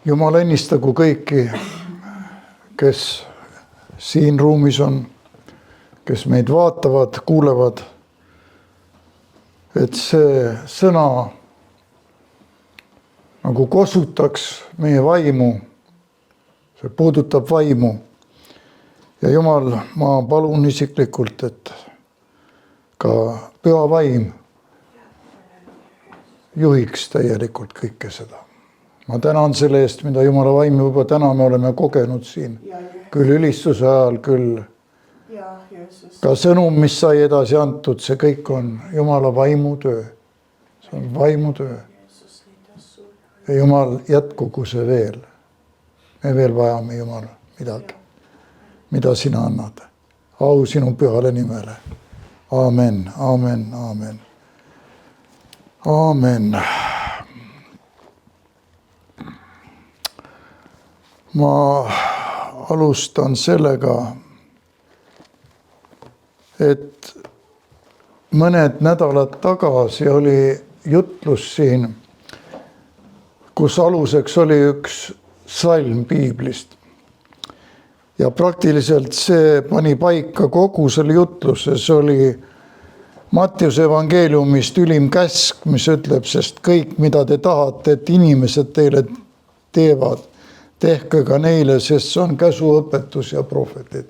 Jumal õnnistagu kõiki, kes siin ruumis on, kes meid vaatavad, kuulevad, et see sõna nagu kosutaks meie vaimu, see puudutab vaimu. Ja Jumal, ma palun isiklikult, et ka püha vaim juhiks täielikult kõike seda. Ma tänan selle eest, mida Jumala vaim juba täna me oleme kogenud siin. Küll ülistuse ajal, küll ka sõnum, mis sai edasi antud, see kõik on Jumala vaimu töö. See on vaimu töö. Ja Jumal, jätkugu see veel. Me veel vajame Jumal midagi, mida sina annad. Au sinu pühale nimele. Aamen, aamen, aamen. Aamen. Ma alustan sellega, et mõned nädalad tagasi oli jutlus siin, kus aluseks oli üks salm piiblist. Ja praktiliselt see pani paika kogu selle jutluse. See oli Mattiuse evangeeliumist ülim käsk, mis ütleb, sest kõik, mida te tahate, et inimesed teile teevad, tehke ka neile, sest see on käsuõpetus ja prohvetid.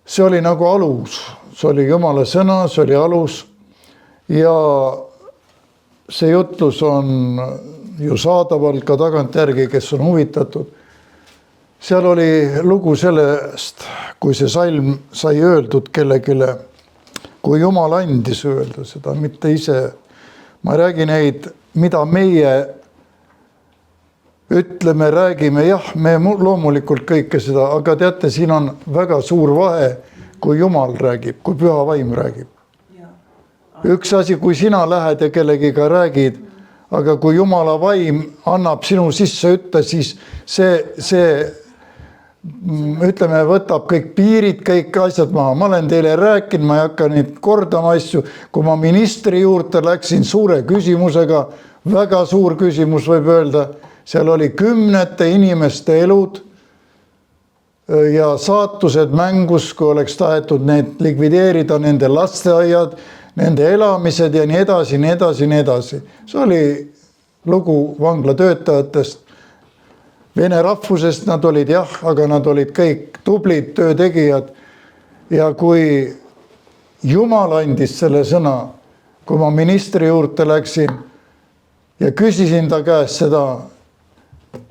See oli nagu alus, see oli Jumala sõna, see oli alus ja see jutlus on ju saadaval ka tagantjärgi, kes on huvitatud. Seal oli lugu sellest, kui see salm sai öeldud kellegile, kui Jumal andis öelda seda, mitte ise. Ma räägin neid, mida meie ütleme, räägime, jah, me loomulikult kõike seda, aga teate, siin on väga suur vahe, kui Jumal räägib, kui püha vaim räägib. Üks asi, kui sina lähed ja kellegiga räägid, aga kui Jumala vaim annab sinu sisse ütle, siis see ütleme, võtab kõik piirid, kõik asjad maha. Ma olen teile rääkinud, ma ei hakka neid kordama asju. Kui ma ministri juurde läksin suure küsimusega, väga suur küsimus võib öelda, seal oli kümnete inimeste elud ja saatused mängus, kui oleks tahetud need likvideerida, nende lasteaiad, nende elamised ja nii edasi, nii edasi, nii edasi. See oli lugu vanglatöötajatest. Vene rahvusest nad olid jah, aga nad olid kõik tublid töötegijad. Ja kui Jumal andis selle sõna, kui ma ministri juurde läksin ja küsisin ta käest seda,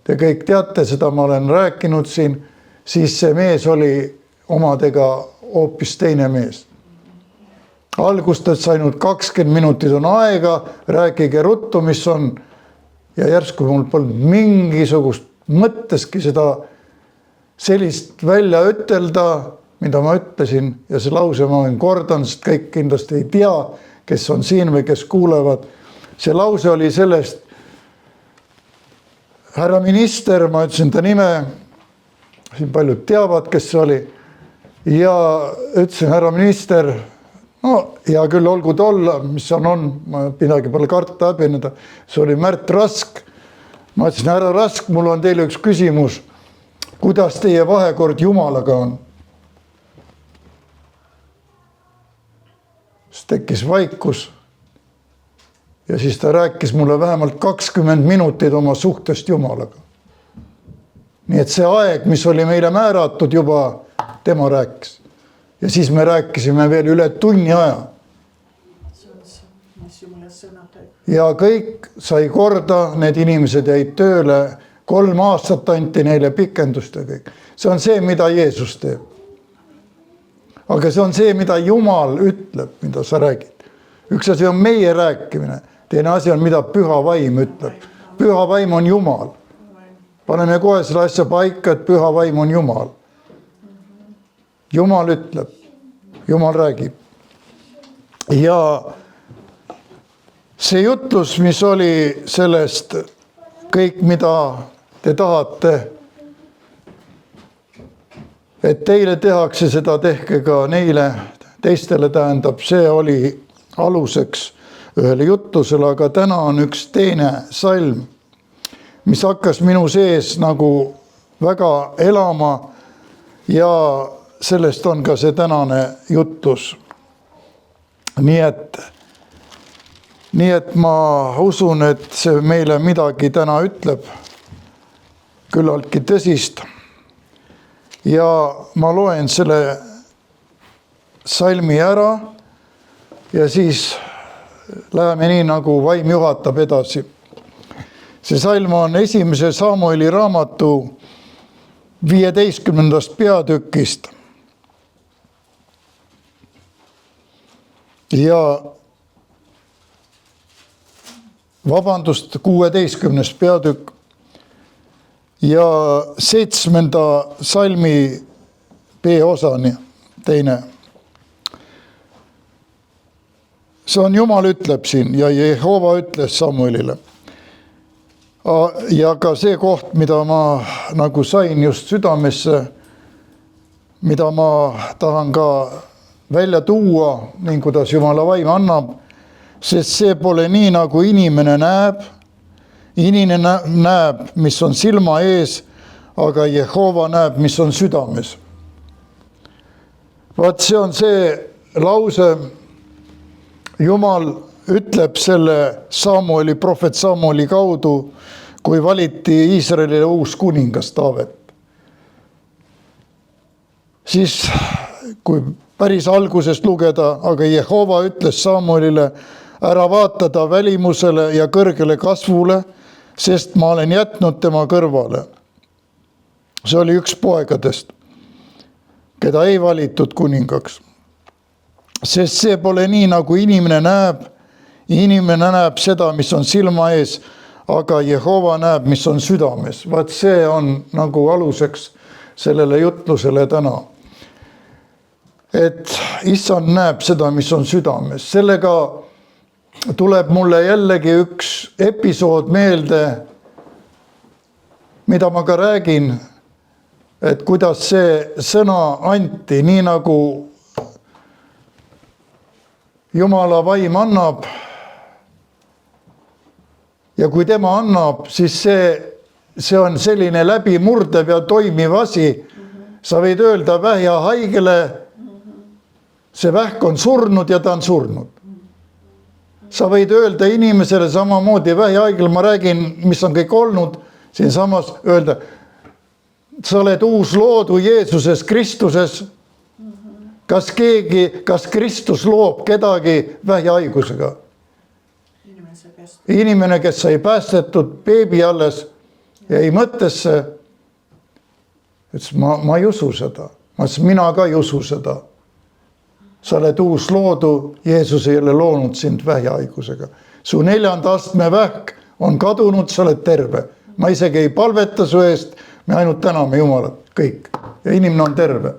te kõik teate seda, ma olen rääkinud siin, siis see mees oli omadega hoopis teine mees. Algustad saanud 20 minutit on aega, rääkige ruttu, mis on, ja järsku mul polnud mingisugust mõtteski seda sellist välja ütelda, mida ma ütlesin, ja see lause ma kordan, sest kõik kindlasti ei tea, kes on siin või kes kuulevad. See lause oli sellest, härra minister, ma ütlesin ta nime, siin paljud teavad, kes see oli, ja ütlesin, härra minister, no hea küll, olgu ta olla, mis on, ma midagi pole karta häbeneda, see oli Märt Rask. Ma ütlesin, härra Rask, mul on teile üks küsimus, kuidas teie vahekord Jumalaga on? Siis tekkis vaikus. Ja siis ta rääkis mulle vähemalt 20 minutit oma suhtest Jumalaga. Nii et see aeg, mis oli meile määratud juba, tema rääkis. Ja siis me rääkisime veel üle tunni aja. Ja kõik sai korda, need inimesed jäid tööle, 3 aastat anti neile pikendust ja kõik. See on see, mida Jeesus teeb. Aga see on see, mida Jumal ütleb, mida sa räägid. Üks asi on meie rääkimine. Teine asi on, mida püha vaim ütleb. Püha vaim on Jumal. Paneme kohe selle asja paika, et püha vaim on Jumal. Jumal ütleb. Jumal räägib. Ja see jutlus, mis oli sellest kõik, mida te tahate, et teile tehakse seda, tehke ka neile, teistele tähendab, see oli aluseks ühele jutlusele, aga täna on üks teine salm, mis hakkas minu sees nagu väga elama ja sellest on ka see tänane jutlus. Nii et ma usun, et see meile midagi täna ütleb, küllaltki tõsist. Ja ma loen selle salmi ära ja siis läheme nii, nagu vaim juhatab edasi. See salm on 1. Samueli raamatu 15. peatükist. Ja 16. peatükk ja 7. salmi B-osani, teine. See on Jumal ütleb siin ja Jehova ütles Samuelile. Ja ka see koht, mida ma nagu sain just südamesse, mida ma tahan ka välja tuua, nii kuidas Jumala vaim annab, sest see pole nii, nagu inimene näeb. Inimene näeb, mis on silma ees, aga Jehova näeb, mis on südames. Vaat see on see lause, Jumal ütleb selle Samueli, prohvet Samueli kaudu, kui valiti Iisraelile uus kuningas Taavet. Siis, kui päris algusest lugeda, aga Jehova ütles Samuelile, ära vaata ta välimusele ja kõrgele kasvule, sest ma olen jätnud tema kõrvale. See oli üks poegadest, keda ei valitud kuningaks. Sest see pole nii, nagu inimene näeb seda, mis on silma ees, aga Jehova näeb, mis on südames. Vaat see on nagu aluseks sellele jutlusele täna. Et Issand näeb seda, mis on südames. Sellega tuleb mulle jällegi üks episood meelde, mida ma ka räägin, et kuidas see sõna anti, nii nagu Jumala vaim annab. Ja kui tema annab, siis see on selline läbimurdev ja toimiv asi. Sa võid öelda vähja haigele, see vähk on surnud ja ta on surnud. Sa võid öelda inimesele samamoodi vähja haigele, ma räägin, mis on kõik olnud, siin samas öelda, sa oled uus loodu Jeesuses Kristuses. Kas Kristus loob kedagi vähjahaigusega? Inimene, kes sai päästetud beebi alles ja ei mõttesse, ütles, ma ei usu seda. Mina ka ei usu seda. Sa oled uus loodu, Jeesus ei ole loonud sind vähjahaigusega. Su 4. astme vähk on kadunud, sa oled terve. Ma isegi ei palveta su eest, me ainult täname Jumalat, kõik. Ja inimene on terve.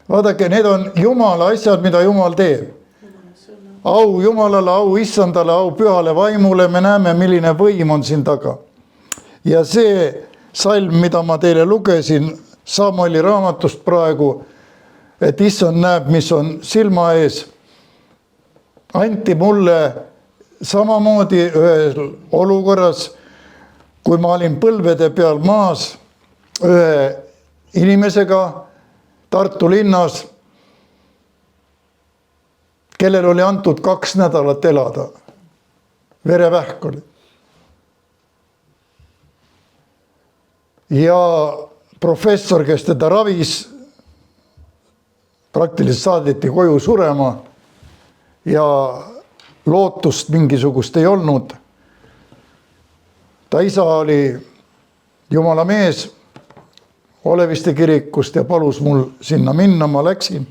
Vaadake, need on Jumala asjad, mida Jumal teeb. Au Jumalale, au Issandale, au pühale vaimule, me näeme, milline võim on siin taga. Ja see salm, mida ma teile lugesin Samueli raamatust praegu, et Issand näeb, mis on silma ees, anti mulle samamoodi ühes olukorras, kui ma olin põlvede peal maas ühe inimesega Tartu linnas, kellel oli antud 2 nädalat elada. Verevähk oli. Ja professor, kes teda ravis, praktiliselt saadeti koju surema ja lootust mingisugust ei olnud. Ta isa oli Jumala mees Oleviste kirikust ja palus mul sinna minna, ma läksin.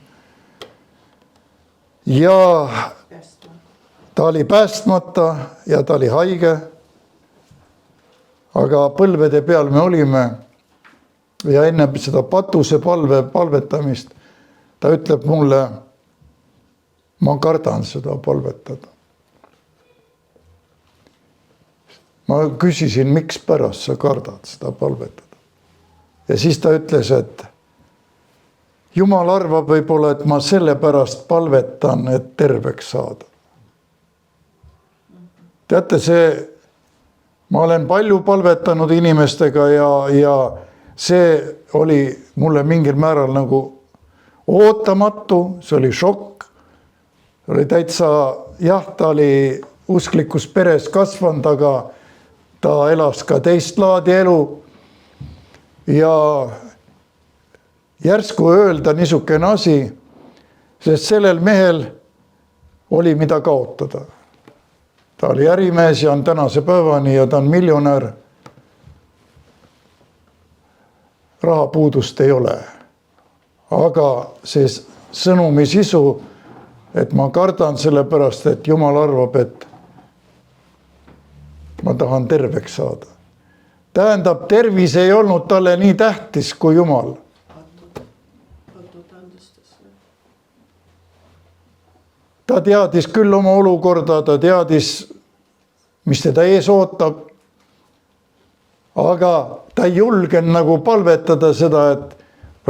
Ja ta oli päästmata ja ta oli haige. Aga põlvede peal me olime ja enne seda patuse palvetamist ta ütleb mulle, ma kardan seda palvetada. Ma küsisin, miks pärast sa kardad seda palvetada. Ja siis ta ütles, et Jumal arvab võib-olla, et ma selle pärast palvetan, et terveks saada. Teate, see ma olen palju palvetanud inimestega ja see oli mulle mingil määral nagu ootamatu, see oli šokk. Oli täitsa, jah, ta oli usklikus peres kasvanud, aga ta elas ka teist laadi elu. Ja järsku öelda niisugune asi, sest sellel mehel oli mida kaotada. Ta oli ärimees ja on tänase päevani ja ta on miljonär. Rahapuudust ei ole. Aga see sõnumi sisu, et ma kardan sellepärast, et Jumal arvab, et ma tahan terveks saada. Tähendab, tervis ei olnud talle nii tähtis kui Jumal. Ta teadis küll oma olukorda, ta teadis, mis teda ees ootab, aga ta ei julgenud nagu palvetada seda, et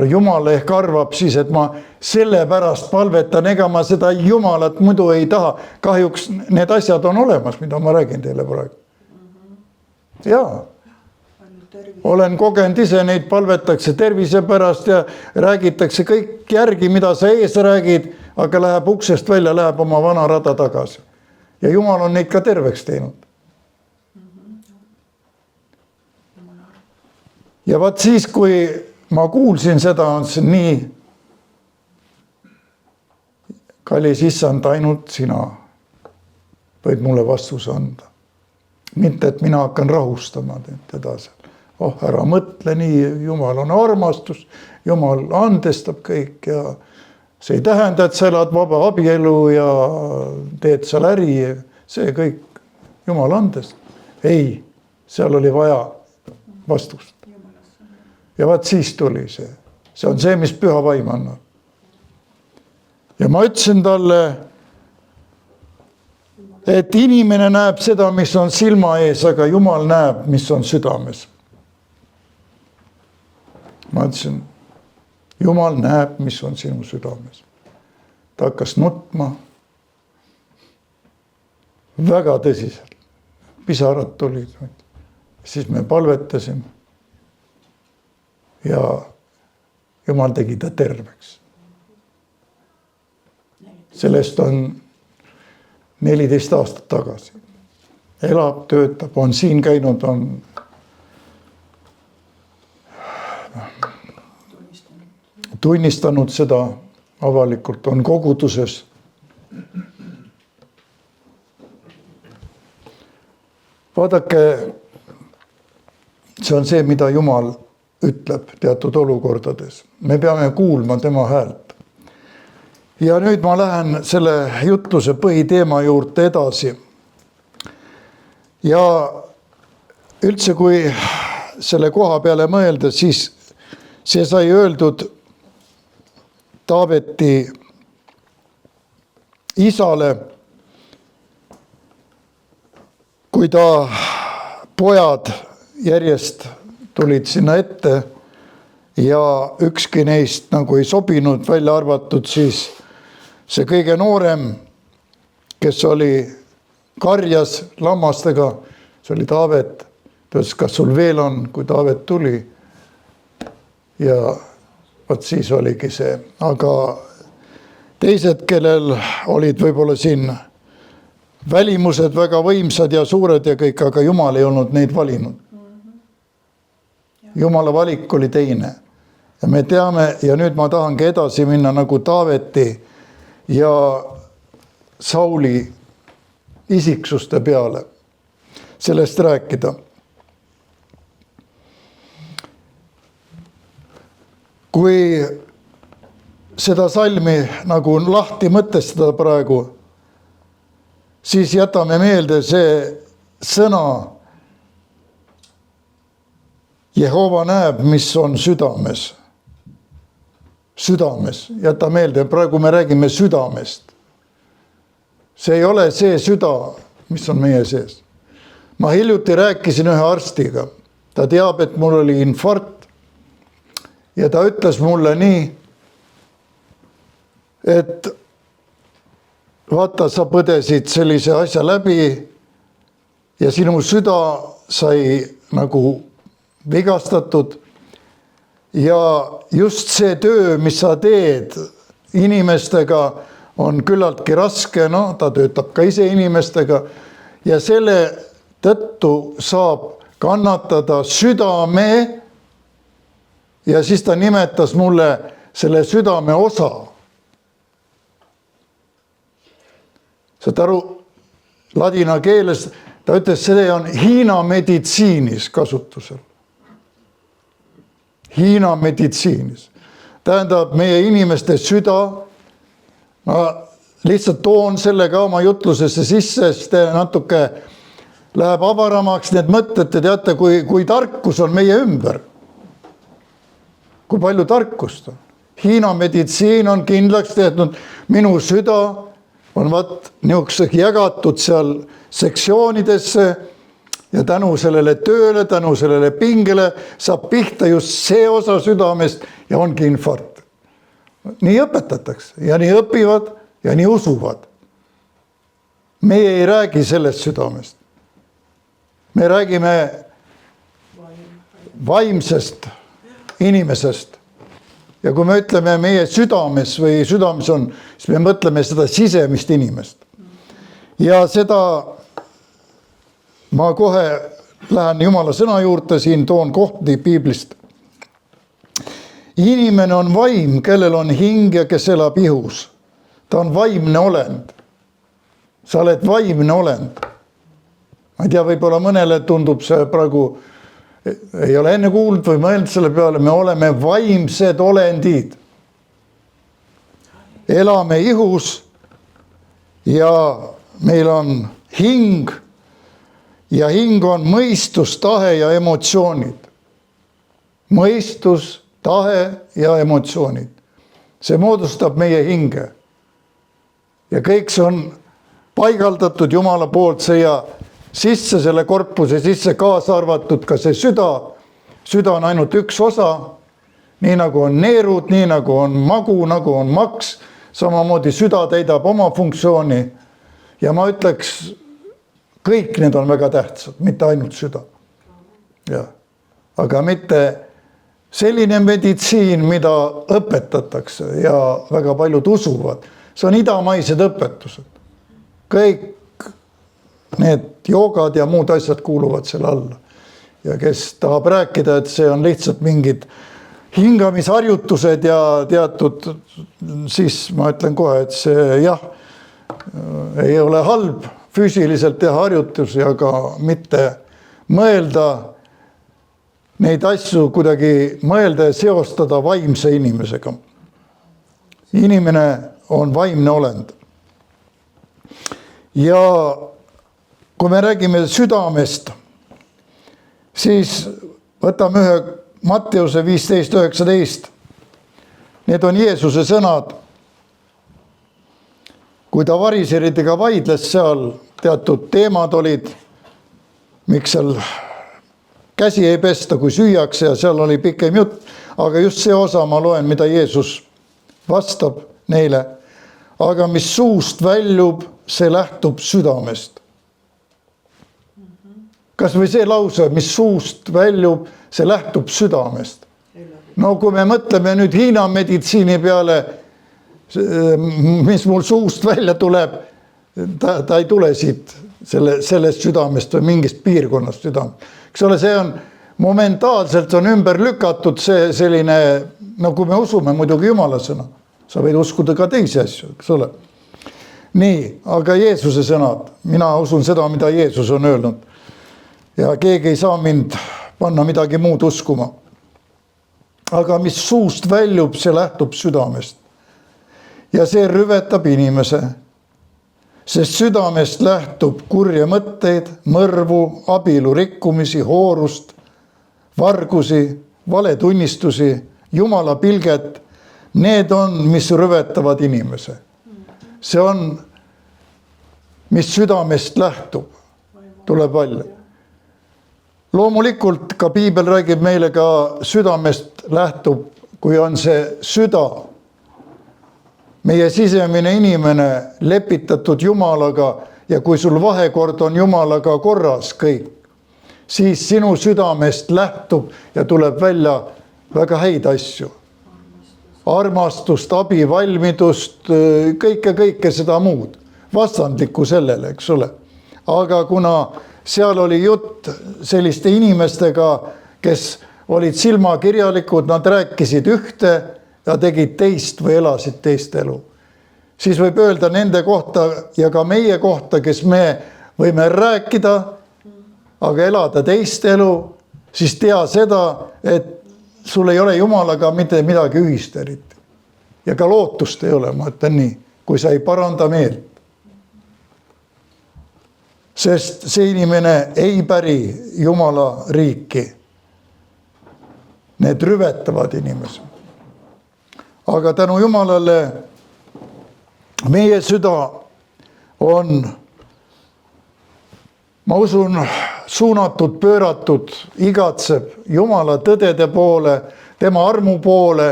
Jumal ehk arvab siis, et ma sellepärast palvetan, ega ma seda Jumalat muidu ei taha. Kahjuks need asjad on olemas, mida ma räägin teile praegu. Jaa, olen kogenud ise, neid palvetakse tervise pärast ja räägitakse kõik järgi, mida sa ees räägid, aga läheb uksest välja, läheb oma vana rada tagasi. Ja Jumal on neid ka terveks teinud. Ja vaat siis, kui ma kuulsin seda, on see nii, kallis issand, ainult sina võid mulle vastuse anda. Mitte, et mina hakkan rahustama teda seal. Ära mõtle nii, Jumal on armastus, Jumal andestab kõik ja see ei tähenda, et sa elad vaba abielu ja teed seal äri, see kõik Jumal andestab. Ei, seal oli vaja vastust. Ja vaat siis tuli see. See on see, mis püha vaim annab. Ja ma ütlesin talle, et inimene näeb seda, mis on silma ees, aga Jumal näeb, mis on südames. Ma ütlesin, Jumal näeb, mis on sinu südames. Ta hakkas nutma väga tõsiselt. Pisarad tulid. Siis me palvetasime. Ja Jumal tegi ta terveks. Sellest on 14 aastat tagasi. Elab, töötab, on siin käinud, on tunnistanud seda avalikult, on koguduses. Vaadake, see on see, mida Jumal ütleb teatud olukordades. Me peame kuulma tema häält. Ja nüüd ma lähen selle jutluse põhiteema juurde edasi. Ja üldse, kui selle koha peale mõelda, siis see sai öeldud Taaveti isale, kui ta pojad järjest tulid sinna ette ja ükski neist nagu ei sobinud, välja arvatud siis see kõige noorem, kes oli karjas lammastega, see oli Taavet. Ta ütles, kas sul veel on, kui Taavet tuli. Ja vaat siis oligi see. Aga teised, kellel olid võib-olla siin välimused väga võimsad ja suured ja kõik, aga Jumal ei olnud neid valinud. Jumala valik oli teine. Ja me teame, ja nüüd ma tahangi edasi minna nagu Taaveti ja Sauli isiksuste peale. Sellest rääkida. Kui seda salmi nagu lahti mõtestada praegu, siis jätame meelde see sõna, Jehova näeb, mis on südames. Südames. Jäta meelde, praegu me räägime südamest. See ei ole see süda, mis on meie sees. Ma hiljuti rääkisin ühe arstiga. Ta teab, et mul oli infarkt. Ja ta ütles mulle nii, et vaata, sa põdesid sellise asja läbi ja sinu süda sai nagu vigastatud. Ja just see töö, mis sa teed inimestega, on küllaltki raske, no ta töötab ka ise inimestega ja selle tõttu saab kannatada südame. Ja siis ta nimetas mulle selle südame osa. Saad aru, ladina keeles ta ütles, see on Hiina meditsiinis kasutusel. Hiina meditsiinis. Tähendab meie inimeste süda. Ma lihtsalt toon selle ka oma jutlusesse sisse, sest natuke läheb avaramaks need mõtted. Te teate, kui tarkus on meie ümber. Kui palju tarkust on. Hiina meditsiin on kindlaks tehtud, minu süda on niisuguseks jagatud seal sektsioonidesse ja tänu sellele tööle, tänu sellele pingele saab pihta just see osa südamest ja ongi infarkt. Nii õpetatakse ja nii õpivad ja nii usuvad. Meie ei räägi sellest südamest. Me räägime vaimsest inimesest. Ja kui me ütleme meie südames või südames on, siis me mõtleme seda sisemist inimest. Ja seda ma kohe lähen Jumala sõna juurde, siin toon kohti piiblist. Inimene on vaim, kellel on hing ja kes elab ihus. Ta on vaimne olend. Sa oled vaimne olend. Ma ei tea, võib-olla mõnele tundub see praegu ei ole enne kuulnud või mõelnud selle peale, me oleme vaimsed olendid. Elame ihus ja meil on hing ja hing on mõistus, tahe ja emotsioonid. Mõistus, tahe ja emotsioonid. See moodustab meie hinge. Ja kõik see on paigaldatud Jumala poolt ja sisse selle korpuse sisse kaasa arvatud ka see süda. Süda on ainult üks osa, nii nagu on neerud, nii nagu on magu, nagu on maks. Samamoodi süda täidab oma funktsiooni ja ma ütleks, kõik need on väga tähtsad, mitte ainult süda. Ja. Aga mitte selline meditsiin, mida õpetatakse ja väga paljud usuvad. See on idamaised õpetused. Kõik need joogad ja muud asjad kuuluvad selle alla. Ja kes tahab rääkida, et see on lihtsalt mingid hingamisharjutused ja teatud, siis ma ütlen kohe, et see jah, ei ole halb füüsiliselt teha harjutusi, aga mitte mõelda neid asju kuidagi mõelda ja seostada vaimse inimesega. Inimene on vaimne olend. Ja kui me räägime südamest, siis võtame ühe Matteuse 15:19. Need on Jeesuse sõnad. Kui ta variseridega vaidles seal, teatud teemad olid, miks seal käsi ei pesta, kui süüakse ja seal oli pikem jutt. Aga just see osa ma loen, mida Jeesus vastab neile. Aga mis suust väljub, see lähtub südamest. Kas või see lause, mis suust väljub, see lähtub südamest. No kui me mõtleme nüüd Hiina meditsiini peale, mis mul suust välja tuleb, ta ei tule siit sellest südamest või mingist piirkonnast südamest. Eks ole, see on momentaalselt on ümber lükatud see selline, no kui me usume muidugi Jumala sõna, sa võid uskuda ka teisi asju, eks ole. Nii, aga Jeesuse sõnad, mina usun seda, mida Jeesus on öelnud. Ja keegi ei saa mind panna midagi muud uskuma. Aga mis suust väljub, see lähtub südamest. Ja see rüvetab inimese, sest südamest lähtub kurje mõtteid, mõrvu, abielu rikkumisi, hoorust, vargusi, valetunnistusi, Jumala pilget. Need on, mis rüvetavad inimese. See on, mis südamest lähtub, tuleb välja. Loomulikult ka piibel räägib meile ka südamest lähtub, kui on see süda. Meie sisemine inimene lepitatud Jumalaga ja kui sul vahekord on Jumalaga korras kõik, siis sinu südamest lähtub ja tuleb välja väga häid asju. Armastust, abi, valmidust, kõike seda muud. Vastandlikku sellele, eks ole. Aga kuna seal oli jutt selliste inimestega, kes olid silmakirjalikud, nad rääkisid ühte ja tegid teist või elasid teist elu. Siis võib öelda nende kohta ja ka meie kohta, kes me võime rääkida, aga elada teist elu, siis tea seda, et sul ei ole Jumalaga mitte midagi ühist eriti. Ja ka lootust ei ole, ma ütlen nii, kui sa ei paranda meelt. Sest see inimene ei päri Jumala riiki. Need rüvetavad inimesed. Aga tänu Jumalale meie süda on, ma usun, suunatud, pööratud, igatseb Jumala tõdede poole, tema armu poole.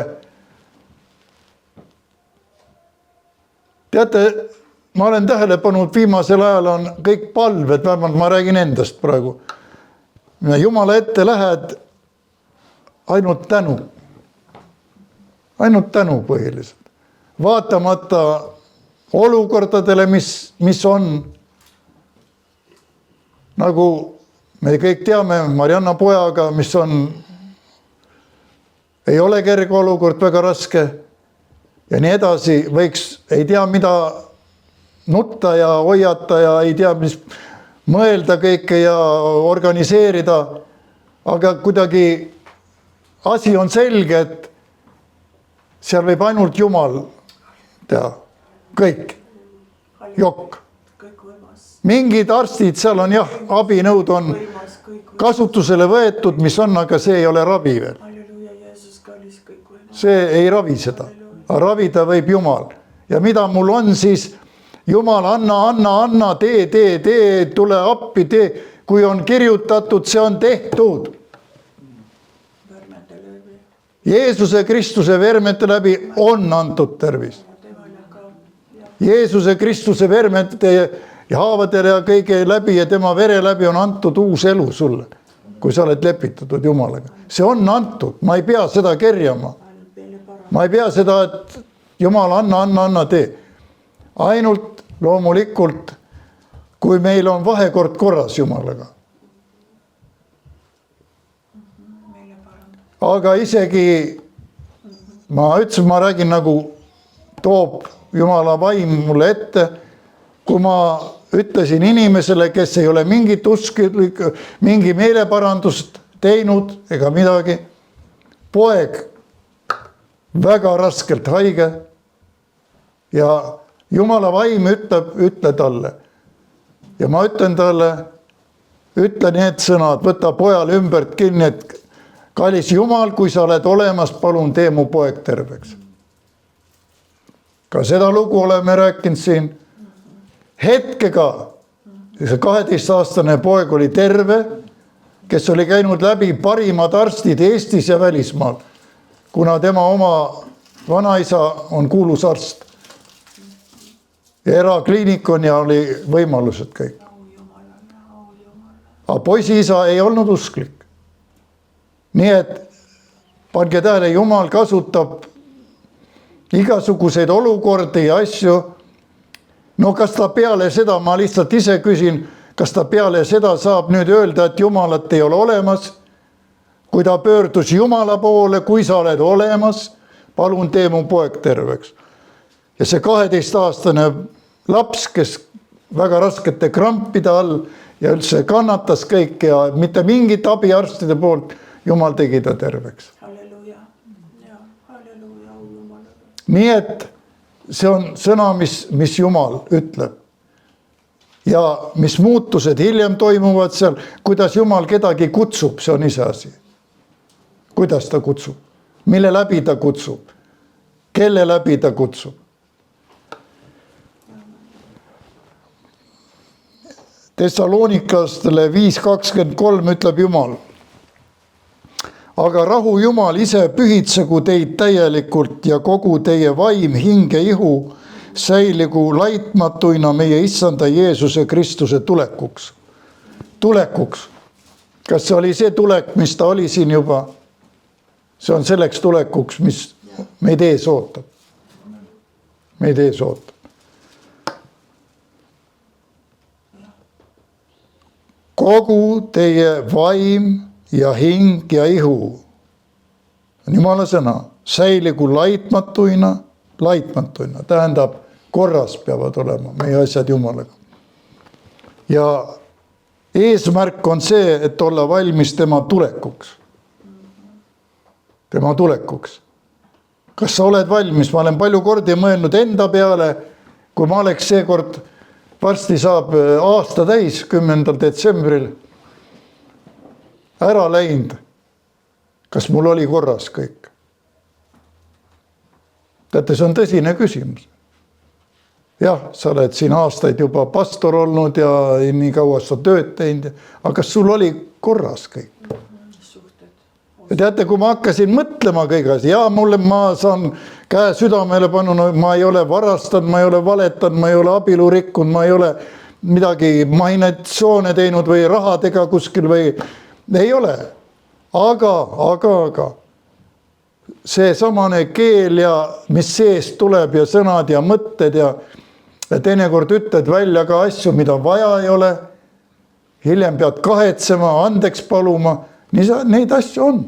Teate, ma olen tähele pannud, viimasel ajal on kõik palved, vähemalt ma räägin endast praegu. Jumala ette lähed, ainult tänu. Ainult tänu põhiliselt. Vaatamata olukordadele, mis on, nagu me kõik teame Marianna pojaga, mis on, ei ole kerge olukord, väga raske ja nii edasi, võiks, ei tea mida nutta ja hoiata ja ei tea, mis mõelda kõike ja organiseerida, aga kuidagi asi on selge, et seal võib ainult Jumal teha. Kõik. Jokk. Mingid arstid seal on jah, abinõud on kasutusele võetud, mis on, aga see ei ole ravi veel. See ei ravi seda. Ravida võib Jumal. Ja mida mul on siis, Jumal, anna, tee, tule appi, tee. Kui on kirjutatud, see on tehtud. Jeesuse Kristuse vermete läbi on antud tervis. Jeesuse Kristuse vermete ja haavadele ja kõige läbi ja tema vere läbi on antud uus elu sulle, kui sa oled lepitatud Jumalaga. See on antud, ma ei pea seda kerjama. Ma ei pea seda, et Jumal, anna, tee. Ainult loomulikult, kui meil on vahekord korras Jumalaga. Aga isegi, ma ütlesin, ma räägin nagu toob Jumala vaim mulle ette, kui ma ütlesin inimesele, kes ei ole mingit usklik, mingi meeleparandust teinud ega midagi, poeg väga raskelt haige ja Jumala vaim ütle talle. Ja ma ütlen talle, ütle need sõnad, võta pojale ümbert kinni, et kallis Jumal, kui sa oled olemas, palun tee mu poeg terveks. Ka seda lugu oleme rääkinud siin. Hetkega, see 12-aastane poeg oli terve, kes oli käinud läbi parimad arstid Eestis ja välismaal, kuna tema oma vanaisa on kuulus arst. Ja erakliinik on ja oli võimalused kõik. Aga poisiisa ei olnud usklik. Nii et pange tähele, Jumal kasutab igasuguseid olukordi ja asju. No kas ta peale seda, ma lihtsalt ise küsin, kas ta peale seda saab nüüd öelda, et Jumalat ei ole olemas. Kui ta pöördus Jumala poole, kui sa oled olemas, palun tee mu poeg terveks. Ja see 12-aastane laps, kes väga raskete krampide all ja üldse kannatas kõik ja mitte mingit abiarstide poolt, Jumal tegi ta terveks. Nii et see on sõna, mis Jumal ütleb. Ja mis muutused hiljem toimuvad seal, kuidas Jumal kedagi kutsub, see on ise asi. Kuidas ta kutsub? Mille läbi ta kutsub? Kelle läbi ta kutsub? Thessalonikastele 5.23 ütleb Jumal. Aga rahu Jumal ise pühitsegu teid täielikult ja kogu teie vaim, hinge, ihu säiligu laitmatuina meie issanda Jeesuse Kristuse tulekuks. Tulekuks. kas see oli see tulek, mis ta oli siin juba? See on selleks tulekuks, mis meid ees ootab. Meid ees ootab. Kogu teie vaim ja hing ja ihu on Jumala sõna. Säiligu laitmatuina, tähendab korras peavad olema meie asjad Jumalaga. Ja eesmärk on see, et olla valmis tema tulekuks. Tema tulekuks. Kas sa oled valmis? Ma olen palju kordi mõelnud enda peale, kui ma oleks seekord, varsti saab aasta täis 10. detsembril ära läinud. Kas mul oli korras kõik? Teate, see on tõsine küsimus. Jah, sa oled siin aastaid juba pastor olnud ja nii kaua sa tööd teinud. Aga kas sul oli korras kõik? Ja teate, kui ma hakkasin mõtlema kõiges, ja ma saan käe südamele pannud, ma ei ole varastanud, ma ei ole valetanud, ma ei ole abielu rikkunud, ma ei ole midagi mainatsioone teinud või rahadega kuskil või ei ole. Aga see samane keel ja mis seest tuleb ja sõnad ja mõtted ja teinekord ütled välja ka asju, mida vaja ei ole. Hiljem pead kahetsema, andeks paluma. Neid asju on.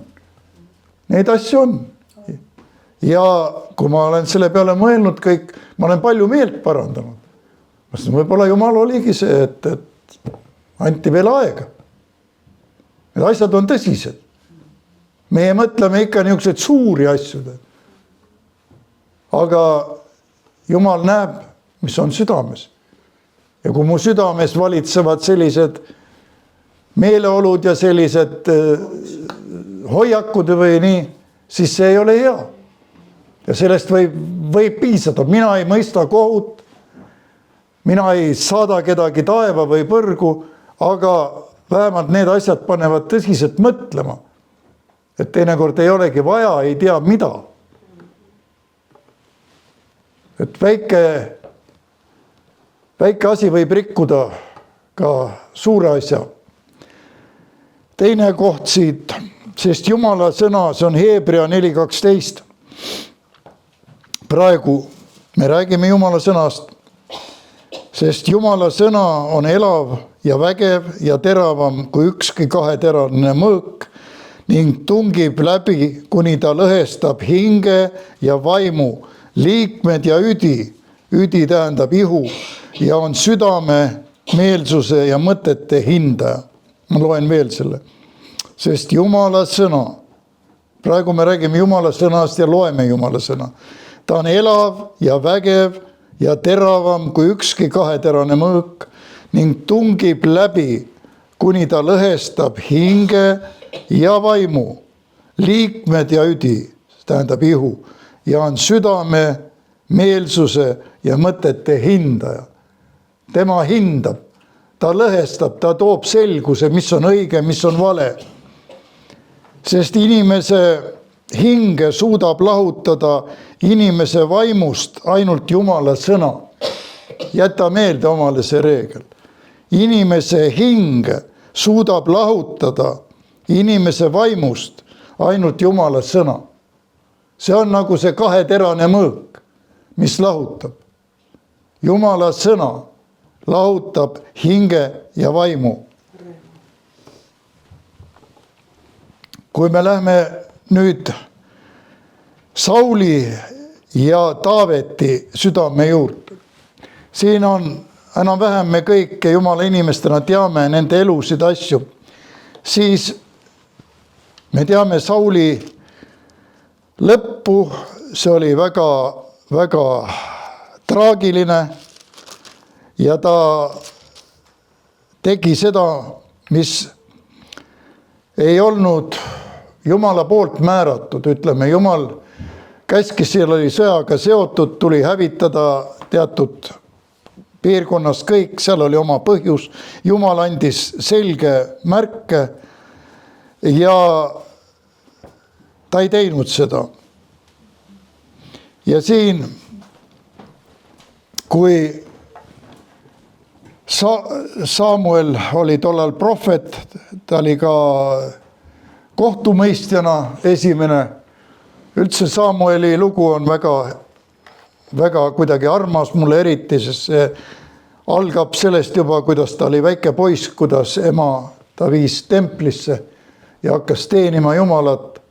Neid asju on. Ja kui ma olen selle peale mõelnud kõik, ma olen palju meelt parandanud. Võib-olla Jumal oligi see, et anti veel aega. Need asjad on tõsised. Meie mõtleme ikka niisuguseid suuri asju. Aga Jumal näeb, mis on südames. Ja kui mu südames valitsevad sellised meeleolud ja sellised hoiakud või nii, siis see ei ole hea. Ja sellest võib piisata. Mina ei mõista kohut, mina ei saada kedagi taeva või põrgu, aga vähemalt need asjad panevad tõsiselt mõtlema. Et teinekord ei olegi vaja, ei tea mida. Et väike asi võib rikkuda ka suure asja. Teine koht siit, sest Jumala sõna, see on Hebrea 4.12. Praegu me räägime Jumala sõnast, sest Jumala sõna on elav ja vägev ja teravam kui ükski kaheterane mõõk ning tungib läbi, kuni ta lõhestab hinge ja vaimu, liikmed ja üdi. Üdi tähendab ihu ja on südame, meelsuse ja mõtete hindaja. Ma loen veel selle. Sest Jumala sõna, praegu me räägime Jumala sõnast ja loeme Jumala sõna. Ta on elav ja vägev ja teravam kui ükski kaheterane mõõk ning tungib läbi, kuni ta lõhestab hinge ja vaimu, liikmed ja üdi, tähendab ihu, ja on südame, meelsuse ja mõtete hindaja. Tema hindab, ta lõhestab, ta toob selguse, mis on õige, mis on vale. Sest inimese hinge suudab lahutada inimese vaimust ainult Jumala sõna. Jäta meelde omale see reegel. Inimese hinge suudab lahutada inimese vaimust ainult Jumala sõna. See on nagu see kaheterane mõõk, mis lahutab. Jumala sõna lahutab hinge ja vaimu. Kui me lähme nüüd Sauli ja Taaveti südame juurde, siin on enam-vähem me kõik Jumala inimestena teame nende elusid asju, siis me teame Sauli lõppu, see oli väga, väga traagiline ja ta tegi seda, mis ei olnud Jumala poolt määratud, ütleme, Jumal käskis, seal oli sõjaga seotud, tuli hävitada teatud piirkonnas kõik, seal oli oma põhjus, Jumal andis selge märke ja ta ei teinud seda. Ja siin, kui Samuel oli tollal prohvet, ta oli ka kohtumõistjana esimene. Üldse Samueli lugu on väga kuidagi armas mulle eriti, sest see algab sellest juba, kuidas ta oli väike poiss, kuidas ema ta viis templisse ja hakkas teenima Jumalat.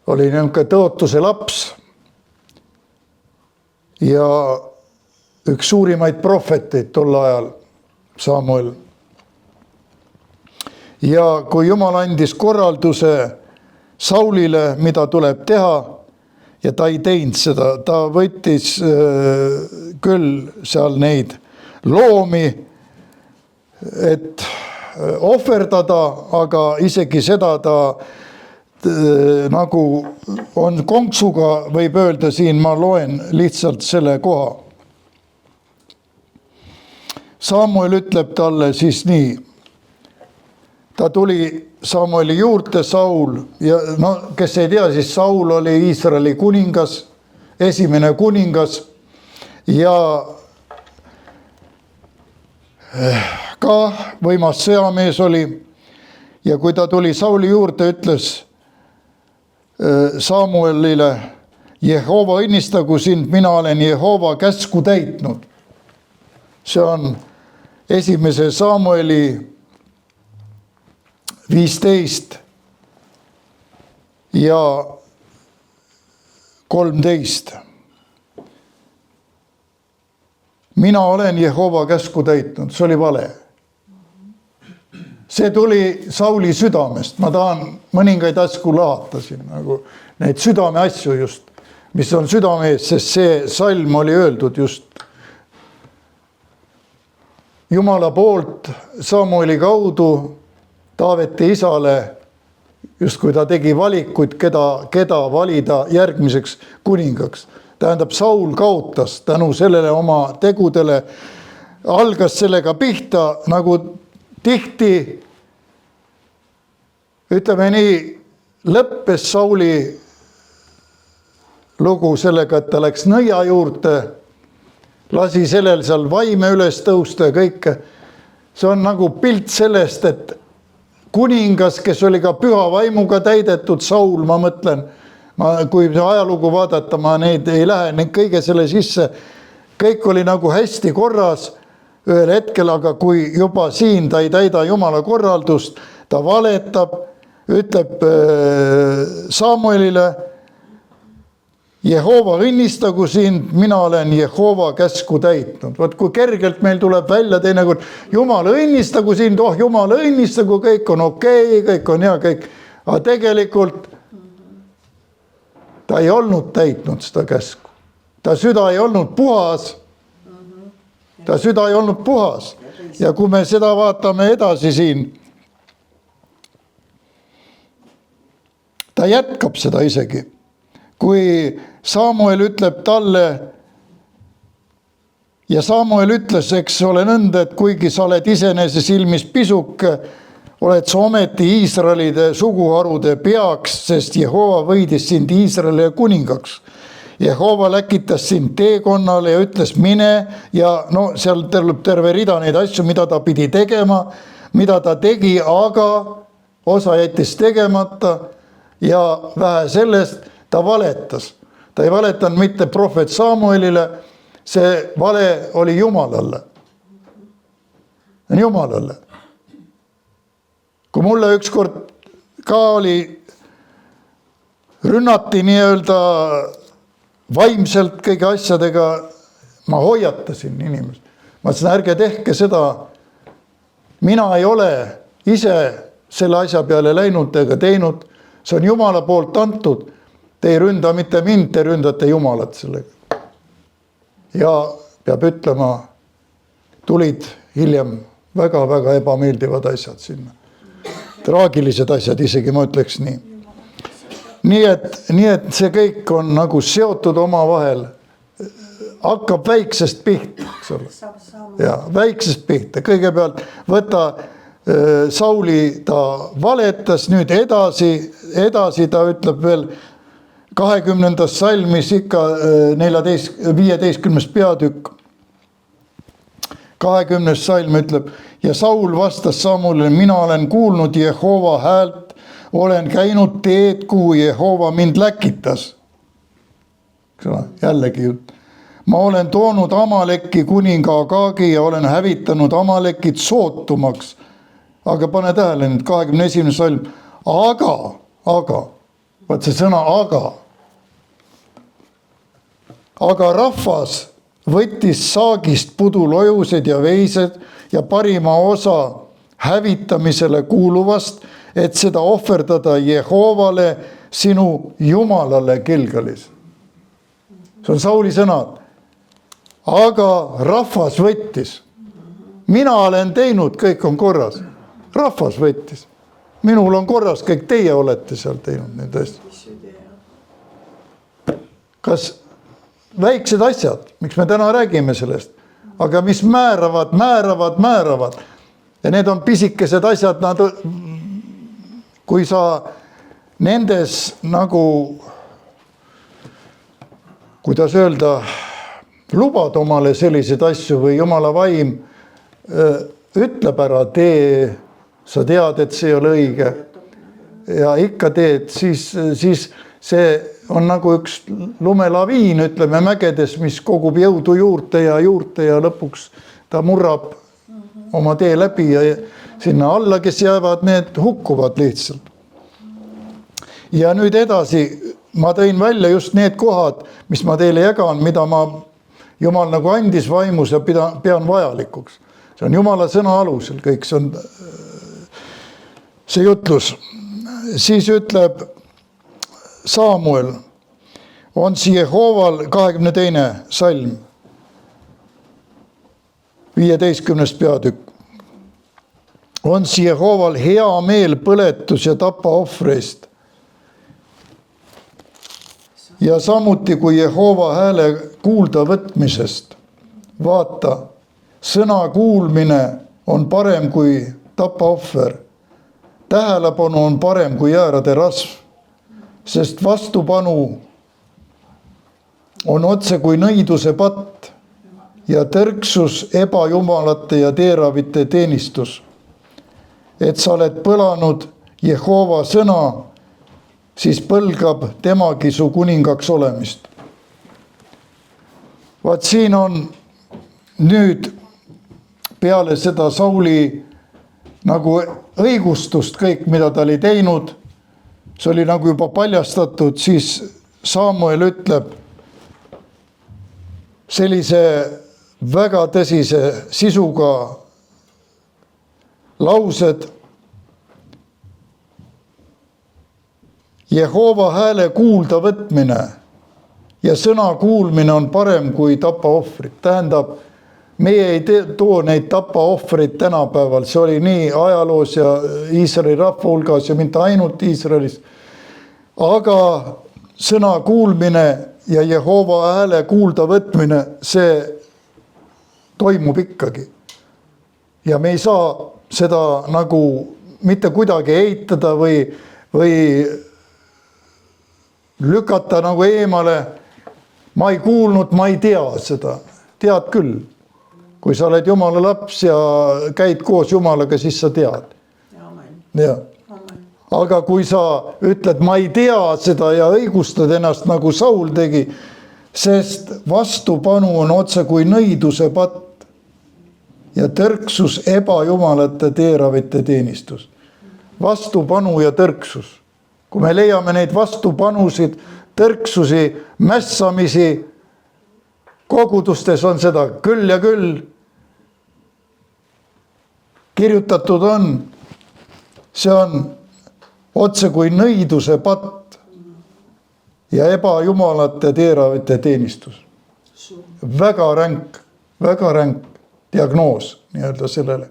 Oli niisugune tõotuse laps ja üks suurimaid prohveteid tol ajal, Samuel. Ja kui Jumal andis korralduse Saulile, mida tuleb teha, ja ta ei teinud seda, ta võttis küll seal neid loomi, et ohverdada, aga isegi seda ta nagu on konksuga, võib öelda siin, ma loen lihtsalt selle koha. Samuel ütleb talle siis nii, ta tuli Samueli juurde, Saul, ja no kes ei tea, siis Saul oli Iisraeli kuningas, esimene kuningas ja ka võimas sõjamees oli. Ja kui ta tuli Sauli juurde, ütles Samuelile, Jehova õnnistagu sind, mina olen Jehova käsku täitnud. See on esimese Samueli 15 ja 13. Mina olen Jehova käsku täitnud, see oli vale. See tuli Sauli südamest, ma tahan mõningaid asju lahata siin, nagu neid südame asju just, mis on südame ees, sest see salm oli öeldud just Jumala poolt Samueli kaudu Taaveti isale, just kui ta tegi valikuid, keda valida järgmiseks kuningaks. Tähendab, Saul kaotas tänu sellele oma tegudele, algas sellega pihta, nagu tihti, ütleme nii, lõppes Sauli lugu sellega, et ta läks nõia juurde, lasi sellel seal vaime üles tõusta ja kõike. See on nagu pilt sellest, et kuningas, kes oli ka püha vaimuga täidetud, Saul, ma mõtlen, kui ajalugu vaadata, ma neid ei lähe kõige selle sisse, kõik oli nagu hästi korras ühel hetkel, aga kui juba siin ta ei täida Jumala korraldust, ta valetab, ütleb Samuelile, Jehova õnnistagu sind, mina olen Jehova käsku täitnud. Võt kui kergelt meil tuleb välja teinekord, Jumal õnnistagu sind, Jumal õnnistagu, kõik on okei, kõik on hea, kõik. Aga tegelikult ta ei olnud täitnud seda käsku. Ta süda ei olnud puhas. Ta süda ei olnud puhas. Ja kui me seda vaatame edasi siin, ta jätkab seda isegi. Kui Samuel ütleb talle ja Samuel ütles, eks ole nõnda, et kuigi sa oled iseenese silmis pisuke, oled sa ometi Iisraelide suguharude peaks, sest Jehova võidis sind Iisraelile kuningaks. Jehova läkitas sind teekonnale ja ütles mine ja no seal terve rida neid asju, mida ta pidi tegema, mida ta tegi, aga osa jättis tegemata ja vähe sellest, ta valetas. Ta ei valetanud mitte prohvet Samuelile, see vale oli Jumalale. Jumalale. Kui mulle ükskord ka oli, rünnati nii-öelda vaimselt kõige asjadega, ma hoiatasin inimest. Ma ütlesin, ärge tehke seda, mina ei ole ise selle asja peale läinud ega teinud, see on Jumala poolt antud. Te ei ründa mitte mind, te ründate Jumalat sellega. Ja peab ütlema, tulid hiljem väga ebameeldivad asjad sinna. Traagilised asjad, isegi ma ütleks nii. Nii et see kõik on nagu seotud omavahel. Hakkab väiksest pihta. Ja, väiksest pihta. Kõigepealt võta Sauli, ta valetas, nüüd edasi ta ütleb veel 20. salmis ikka 15. peatükk. 20. salm ütleb ja Saul vastas Samuelile, mina olen kuulnud Jehova häält, olen käinud teed, kuhu Jehova mind läkitas. Jällegi jutt. Ma olen toonud Amaleki kuninga Agagi ja olen hävitanud Amalekit sootumaks. Aga pane tähele nüüd 21. salm. Aga, vaat see sõna aga rahvas võttis saagist pudulojused ja veised ja parima osa hävitamisele kuuluvast, et seda ohverdada Jehovale, sinu Jumalale Gilgalis. See on Sauli sõnad. Aga rahvas võttis. Mina olen teinud, kõik on korras. Rahvas võttis. Minul on korras, kõik teie olete seal teinud need asjad. Kas väiksed asjad, miks me täna räägime sellest, aga mis määravad. Ja need on pisikesed asjad, kui sa nendes nagu, kuidas öelda, lubad omale selliseid asju või Jumala vaim ütleb ära, tee, sa tead, et see ei ole õige ja ikka teed, siis see on nagu üks lumelaviin, ütleme mägedes, mis kogub jõudu juurte ja lõpuks ta murrab oma tee läbi ja sinna alla, kes jäävad, need hukkuvad lihtsalt. Ja nüüd edasi, ma tõin välja just need kohad, mis ma teile jagan, mida ma Jumal nagu andis vaimus ja pean vajalikuks. See on Jumala sõna alusel, kõik see on see jutlus. Siis ütleb Samuel, on Jehoval 22. salm, 15. peatükk. On Jehoval hea meel põletus ja tapaohvreist. Ja samuti kui Jehova hääle kuulda võtmisest. Vaata, sõna kuulmine on parem kui tapaohver. Tähelepanu on parem kui jäärade rasv, sest vastupanu on otse kui nõiduse patt ja tõrksus ebajumalate ja teeravite teenistus. Et sa oled põlanud Jehova sõna, siis põlgab temagi su kuningaks olemist. Vaat siin on nüüd peale seda Sauli nagu õigustust kõik, mida ta oli teinud, see oli nagu juba paljastatud, siis Samuel ütleb sellise väga tõsise sisuga laused. Jehova hääle kuulda võtmine ja sõna kuulmine on parem kui tapaohvrit. Tähendab, meie ei too neid tapaohvreid tänapäeval, see oli nii ajaloos ja Iisraeli rahva hulgas ja mitte ainult Iisraelis. Aga sõna kuulmine ja Jehova hääle kuulda võtmine, see toimub ikkagi. Ja me ei saa seda nagu mitte kuidagi eitada või lükata nagu eemale. Ma ei kuulnud, ma ei tea seda. Tead küll. Kui sa oled Jumala laps ja käid koos Jumalaga, siis sa tead. Ja. Aga kui sa ütled, ma ei tea seda ja õigustad ennast nagu Saul tegi, sest vastupanu on otse kui nõiduse patt ja tõrksus ebajumalate teeravite teenistus. Vastupanu ja tõrksus. Kui me leiame neid vastupanusid, tõrksusi, mässamisi, kogudustes on seda küll ja küll. Kirjutatud on, see on otse kui nõiduse patt ja ebajumalate teeravite teenistus. Väga ränk diagnoos nii-öelda sellele,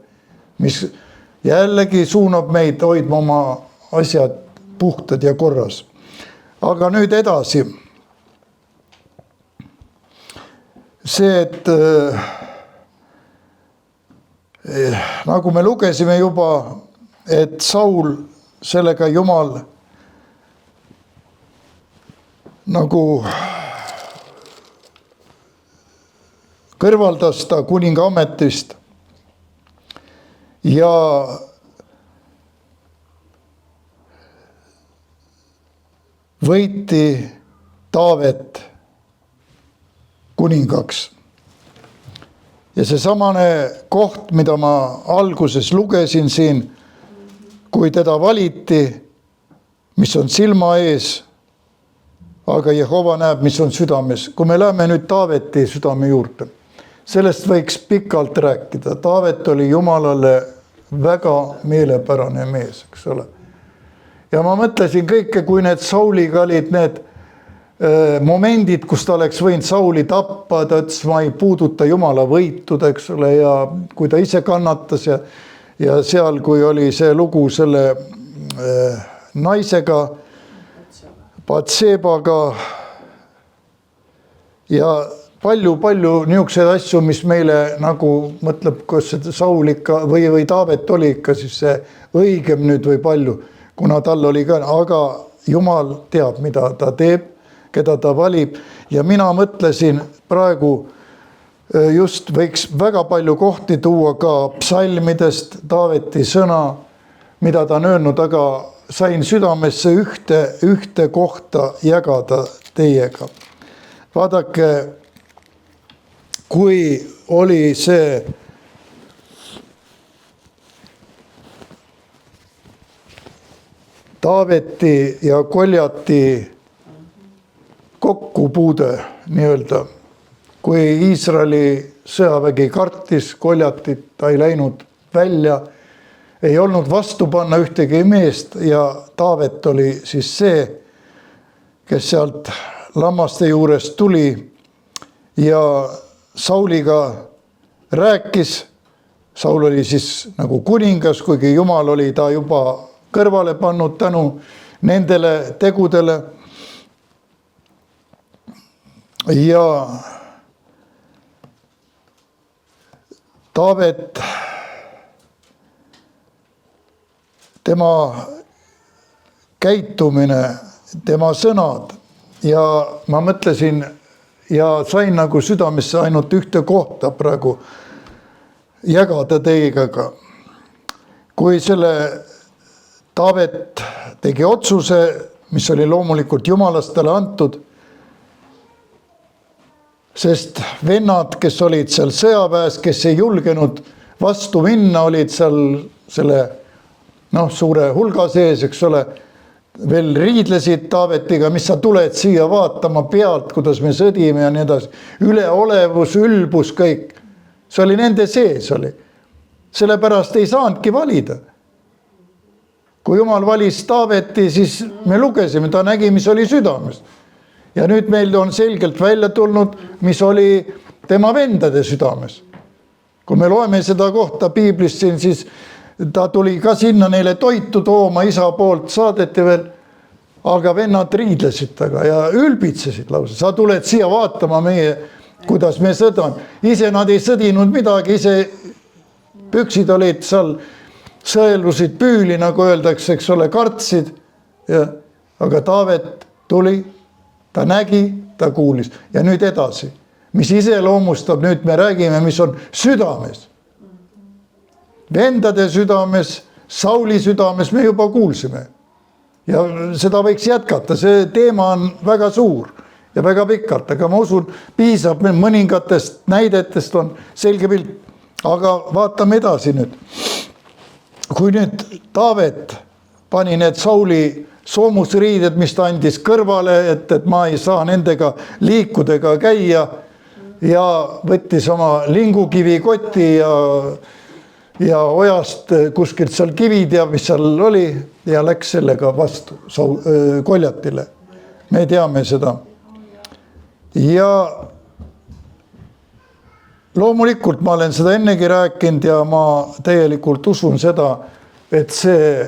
mis jällegi suunab meid hoidma oma asjad puhtad ja korras. Aga nüüd edasi. See, et nagu me lugesime juba, et Saul, sellega Jumal nagu kõrvaldas ta kuninga ametist ja võiti Taavet kuningaks. Ja seesamane koht, mida ma alguses lugesin siin, kui teda valiti, mis on silma ees, aga Jehova näeb, mis on südames. Kui me läheme nüüd Taaveti südame juurde, sellest võiks pikalt rääkida. Taavet oli Jumalale väga meelepärane mees, eks ole. Ja ma mõtlesin kõike, kui need Sauliga olid need momendid, kus ta oleks võinud Sauli tappa, ta ütles, ma ei puuduta Jumala võitud, eks ole, ja kui ta ise kannatas ja seal, kui oli see lugu selle naisega, Batsebaga ja palju niisuguseid asju, mis meile nagu mõtleb, kas Saul ikka või Taavet oli ikka siis see õigem nüüd või palju, kuna tal oli ka, aga Jumal teab, mida ta teeb, keda ta valib ja mina mõtlesin praegu just võiks väga palju kohti tuua ka psalmidest, Taaveti sõna, mida ta on öelnud, aga sain südamesse ühte kohta jagada teiega. Vaadake, kui oli see Taaveti ja Goljati kokkupuude nii-öelda, kui Iisraeli sõjavägi kartis Goljatit, ta ei läinud välja, ei olnud vastu panna ühtegi meest ja Taavet oli siis see, kes sealt lammaste juurest tuli ja Sauliga rääkis. Saul oli siis nagu kuningas, kuigi Jumal oli ta juba kõrvale pannud tänu nendele tegudele. Ja Taavet, tema käitumine, tema sõnad ja ma mõtlesin ja sain nagu südamesse ainult ühte kohta praegu jagada teiega. Kui selle Taavet tegi otsuse, mis oli loomulikult Jumalast talle antud, sest vennad, kes olid seal sõjaväes, kes ei julgenud vastu minna, olid seal selle suure hulga sees, eks ole, veel riidlesid Taavetiga, mis sa tuled siia vaatama pealt, kuidas me sõdime ja nii edasi. Üleolevus, ülbus, kõik. See oli nende sees oli. Sellepärast ei saanudki valida. Kui Jumal valis Taaveti, siis me lugesime, ta nägi, mis oli südames. Ja nüüd meil on selgelt välja tulnud, mis oli tema vendade südames. Kui me loeme seda kohta piiblist siin, siis ta tuli ka sinna neile toitu tooma, isa poolt saadeti veel, aga vennad riidlesid taga ja ülbitsesid lausa. Sa tuled siia vaatama meie, kuidas me sõdame. Ise nad ei sõdinud midagi, ise püksid olid seal, sõelusid püüli, nagu öeldakse, eks ole, kartsid. Ja, aga Taavet tuli, ta nägi, ta kuulis ja nüüd edasi, mis iseloomustab, nüüd me räägime, mis on südames. Vendade südames, Sauli südames me juba kuulsime ja seda võiks jätkata, see teema on väga suur ja väga pikalt, aga ma usun, piisab mõningatest näidetest on selge pilt, aga vaatame edasi nüüd. Kui nüüd Taavet pani need Sauli soomusriided, mis ta andis kõrvale, et ma ei saa nendega liikudega käia ja võttis oma lingukivi koti ja ojast kuskilt seal kivid ja mis seal oli ja läks sellega vastu Goljatile. Me teame seda. Ja loomulikult ma olen seda ennegi rääkinud ja ma täielikult usun seda, et see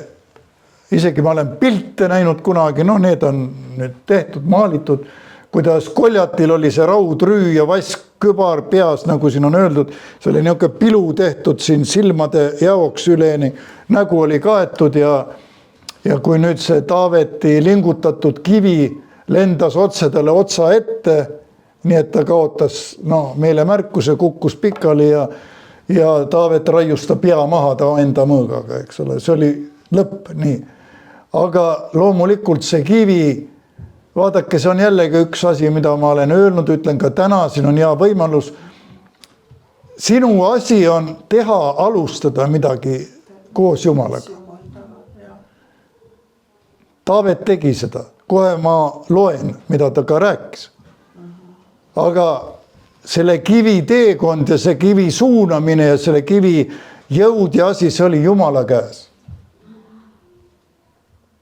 isegi ma olen pilte näinud kunagi, need on nüüd tehtud, maalitud, kuidas Goljatil oli see raudrüü ja vaskkübar peas, nagu siin on öeldud, see oli niisugune pilu tehtud siin silmade jaoks üleni, nägu oli kaetud ja kui nüüd see Taaveti lingutatud kivi lendas otse talle otsa ette nii et ta kaotas meile märkuse, kukkus pikali ja Taavet raius ta pea maha ta enda mõõgaga, eks ole, see oli lõpp, nii. Aga loomulikult see kivi, vaadake, see on jällegi üks asi, mida ma olen öelnud, ütlen ka täna, siin on hea võimalus. Sinu asi on teha, alustada midagi koos Jumalaga. Taavet tegi seda, kohe ma loen, mida ta ka rääkis. Aga selle kivi teekond ja see kivi suunamine ja selle kivi jõud ja asi, see oli Jumala käes.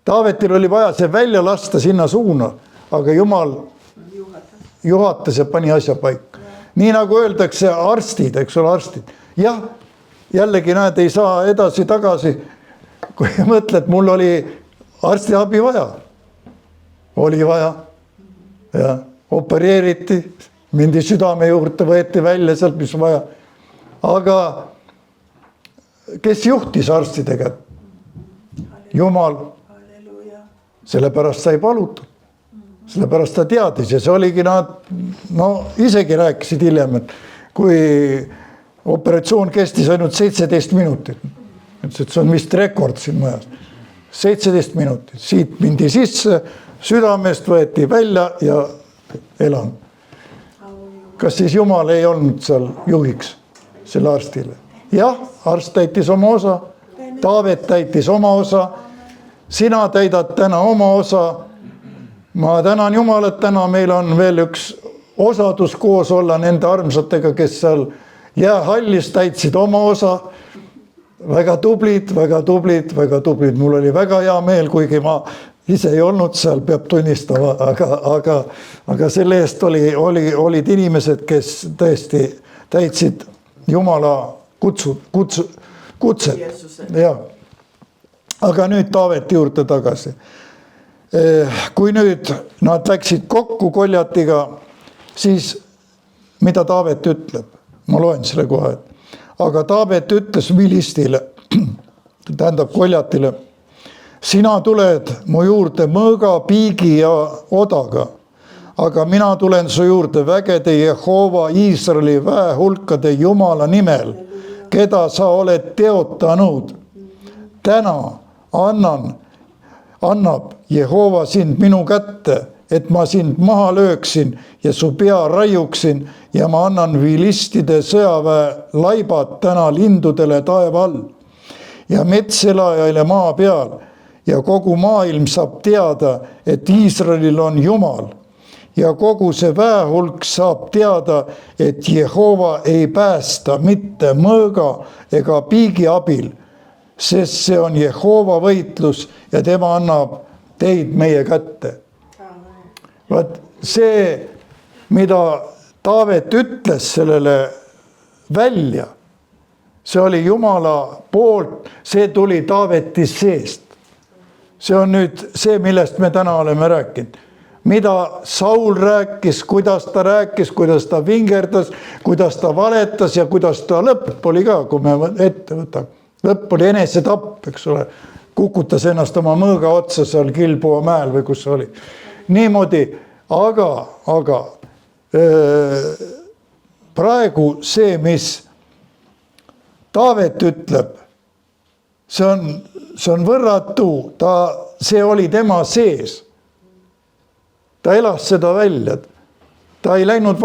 Taavetil oli vaja see välja lasta sinna suuna, aga Jumal juhatas ja pani asja paika. Nii nagu öeldakse arstid, eks ole, arstid. Jah, jällegi näed, ei saa edasi tagasi, kui mõtled, mul oli arstiabi vaja. Oli vaja ja opereeriti, mindi südame juurde, võeti välja sealt, mis vaja. Aga kes juhtis arstidega? Jumal. Sellepärast sai palutud. Sellepärast ta teadis ja see oligi nad, isegi rääkisid hiljem, et kui operatsioon kestis ainult 17 minutit. See on vist rekord siin majas. 17 minutit. Siit mindi sisse, südamest võeti välja ja elan. Kas siis Jumal ei olnud seal juhiks selle arstile? Jah, arst täitis oma osa, Taavet täitis oma osa, sina täidad täna oma osa. Ma tänan Jumalat, täna meil on veel üks osadus koos olla nende armsatega, kes seal jäähallis täitsid oma osa. Väga tublid, väga tublid, väga tublid. Mul oli väga hea meel, kuigi ma ise ei olnud seal, peab tunnistama, aga selle eest olid inimesed, kes tõesti täitsid Jumala kutset. Ja. Aga nüüd Taaveti juurde tagasi. Kui nüüd nad läksid kokku Koljatiga, siis mida Taavet ütleb? Ma loen selle kohe. Aga Taavet ütles Vilistile, tähendab Koljatile, sina tuled mu juurde mõõga, piigi ja odaga, aga mina tulen su juurde vägede Jehova Iisraeli väehulkade Jumala nimel, keda sa oled teotanud. Täna annab Jehova sind minu kätte, et ma sind maha lööksin ja su pea raiuksin ja ma annan vilistide sõjaväe laibad täna lindudele taeva all ja metselajaile maa peal ja kogu maailm saab teada, et Iisraelil on Jumal ja kogu see väehulk saab teada, et Jehova ei päästa mitte mõõga ega piigi abil, sest see on Jehova võitlus ja tema annab teid meie kätte. Vaat see, mida Taavet ütles sellele välja, see oli Jumala poolt, see tuli Taavetis seest. See on nüüd see, millest me täna oleme rääkinud. Mida Saul rääkis, kuidas ta vingerdas, kuidas ta valetas ja kuidas ta lõpp oli ka, kui me ette võtame. Lõpp oli enesetapp, eks ole. Kukutas ennast oma mõõga otsa seal Gilboa mäel või kus oli. Niimoodi, aga praegu see, mis Taavet ütleb, see on võrratu, see oli tema sees. Ta elas seda välja. Ta ei läinud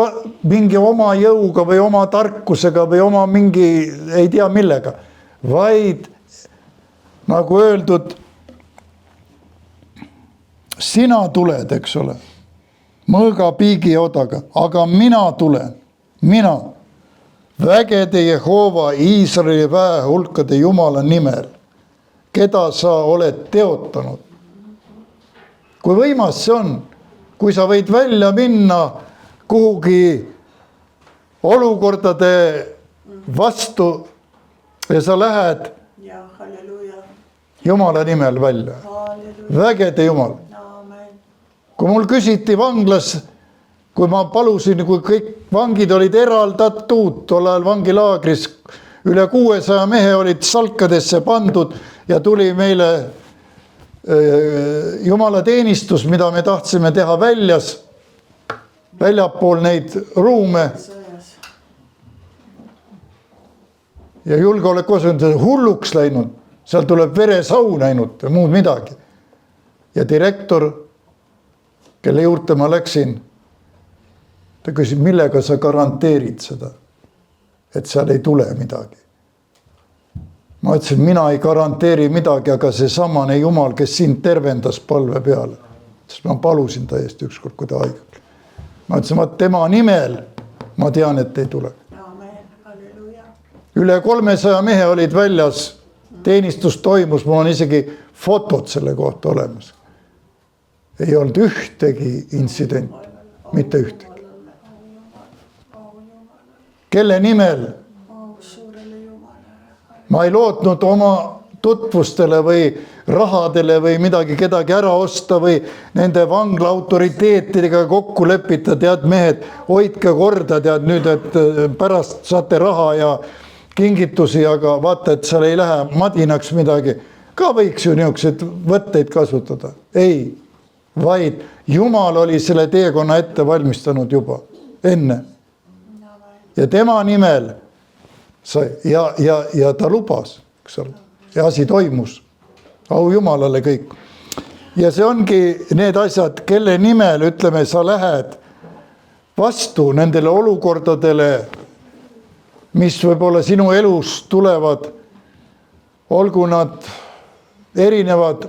mingi oma jõuga või oma tarkusega või oma mingi, ei tea millega, vaid nagu öeldud, sina tuled, eks ole, mõõga, piigi ja odaga, aga mina tulen, vägede Jehova Iisraeli väehulkade Jumala nimel, keda sa oled teotanud. Kui võimas see on, kui sa võid välja minna kuhugi olukordade vastu ja sa lähed Jumala nimel välja. Vägede Jumal. Kui mul küsiti vanglas, kui ma palusin, kui kõik vangid olid eraldatud, tol ajal vangilaagris üle 600 mehe olid salkadesse pandud ja tuli meile Jumala teenistus, mida me tahtsime teha väljas. väljapool neid ruume ja julgeolekuasutused hulluks läinud, seal tuleb veresaun ainult ja muud midagi. Ja direktor, kelle juurde ma läksin, ta küsib, millega sa garanteerid seda, et seal ei tule midagi. Ma ütlesin, mina ei garanteeri midagi, aga see samane Jumal, kes sind tervendas palve peale. Sest ma palusin täiesti ükskord, kui ta haigel. Ma ütlesin, et tema nimel ma tean, et ei tule. Üle 300 mehe olid väljas, teenistus toimus, mul on isegi fotod selle kohta olemas. Ei olnud ühtegi intsident, mitte ühtegi. Kelle nimel? Ma ei lootnud oma tutvustele või rahadele või midagi kedagi ära osta või nende vangla autoriteetidega kokku lepita, tead mehed, hoidke korda, tead nüüd, et pärast saate raha ja kingitusi, aga vaata, et seal ei lähe madinaks midagi. Ka võiks ju niisuguseid võtteid kasutada. Ei, vaid Jumal oli selle teekonna ette valmistanud juba enne. Ja tema nimel sai ja ta lubas, eks ole, ja asi toimus. Au Jumalale kõik. Ja see ongi need asjad, kelle nimel, ütleme, sa lähed vastu nendele olukordadele, mis võib-olla sinu elus tulevad, olgu nad erinevad,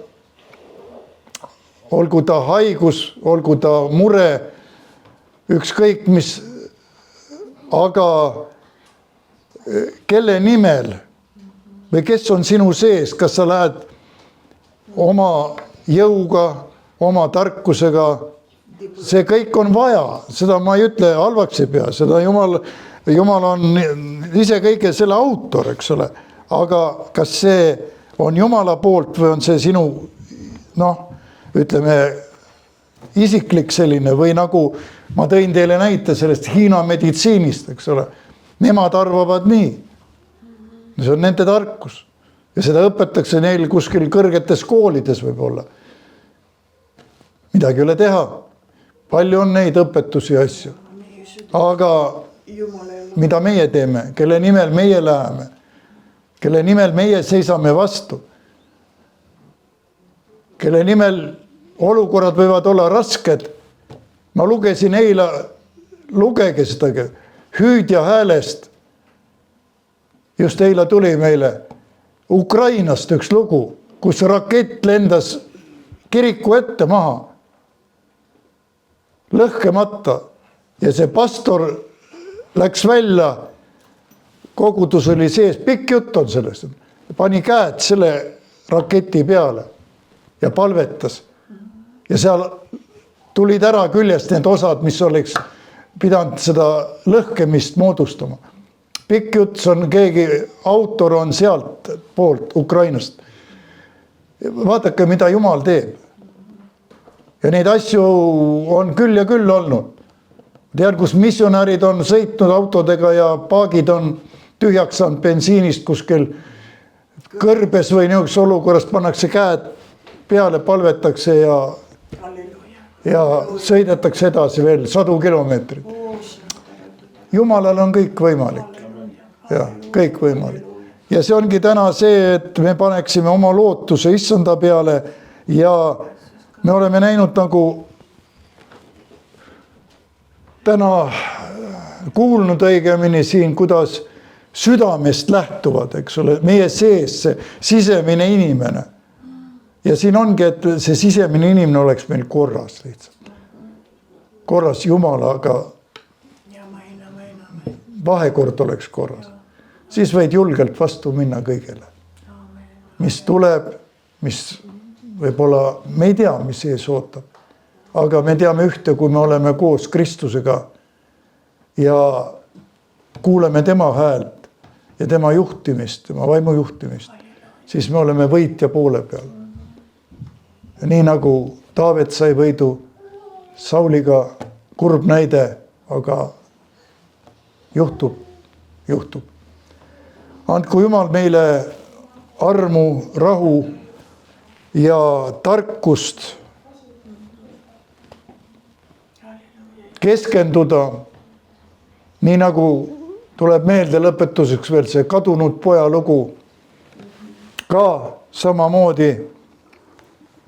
olgu ta haigus, olgu ta mure, ükskõik mis, aga kelle nimel või kes on sinu sees, kas sa lähed oma jõuga, oma tarkusega, see kõik on vaja, seda ma ei ütle halvaks ei pea, seda Jumal on ise kõige selle autor, eks ole, aga kas see on Jumala poolt või on see sinu, ütleme, isiklik selline või nagu ma tõin teile näite sellest Hiina meditsiinist, eks ole. Nemad arvavad nii. See on nende tarkus. Ja seda õpetakse neil kuskil kõrgetes koolides võib-olla. Midagi ei ole teha. Palju on neid õpetusi ja asju. Aga mida meie teeme? Kelle nimel meie läheme? Kelle nimel meie seisame vastu? Kelle nimel olukorrad võivad olla rasked? Ma lugesin eile, lugege seda, Hüüdja häälest. Just eile tuli meile Ukrainast üks lugu, kus rakett lendas kiriku ette maha. Lõhkemata. Ja see pastor läks välja, kogudus oli sees, pikk jutt on sellest. Pani käed selle raketi peale ja palvetas. Ja seal tulid ära küljest need osad, mis oleks pidanud seda lõhkemist moodustama. Pikk jutt, see on keegi, autor on sealt poolt Ukrainast. Vaadake, mida Jumal teeb. Ja neid asju on küll ja küll olnud. Tean, kus missionärid on sõitnud autodega ja paagid on tühjaks saanud bensiinist kuskil kõrbes või niisuguse olukorrast pannakse käed peale, palvetakse ja sõidetakse edasi veel 100 kilomeetrit. Jumalal on kõik võimalik. Ja, kõik võimalik. Ja see ongi täna see, et me paneksime oma lootuse issanda peale ja me oleme näinud nagu täna kuulnud õigemini siin, kuidas südamest lähtuvad, eks ole, meie sees see sisemine inimene. Ja siin ongi, et see sisemine inimene oleks meil korras lihtsalt. Korras Jumalaga vahekord oleks korras. Siis võid julgelt vastu minna kõigele. Mis tuleb, mis võib-olla me ei tea, mis ees ootab. Aga me teame ühte, kui me oleme koos Kristusega ja kuuleme tema häält ja tema juhtimist, tema vaimu juhtimist, siis me oleme võitja poole peal. Ja nii nagu Taavet sai võidu, Sauliga kurb näide, aga juhtub. Andku Jumal meile armu, rahu ja tarkust keskenduda. Nii nagu tuleb meelde lõpetuseks veel see kadunud poja lugu. Ka samamoodi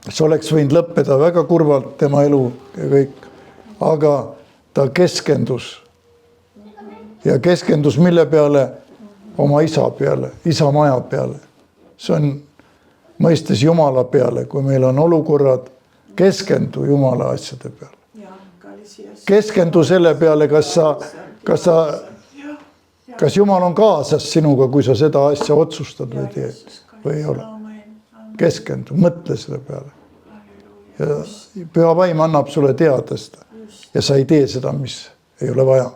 see oleks võinud lõppeda väga kurvalt tema elu ja kõik. Aga ta keskendus. Ja keskendus mille peale? Oma isa peale, isa maja peale. See on mõistes Jumala peale, kui meil on olukorrad, keskendu Jumala asjade peale. Keskendu selle peale, kas Jumal on kaasas sinuga, kui sa seda asja otsustad või teed või ei ole. Keskendu, mõtle selle peale. Ja Püha Vaim annab sulle teada seda. Ja sa ei tee seda, mis ei ole vaja.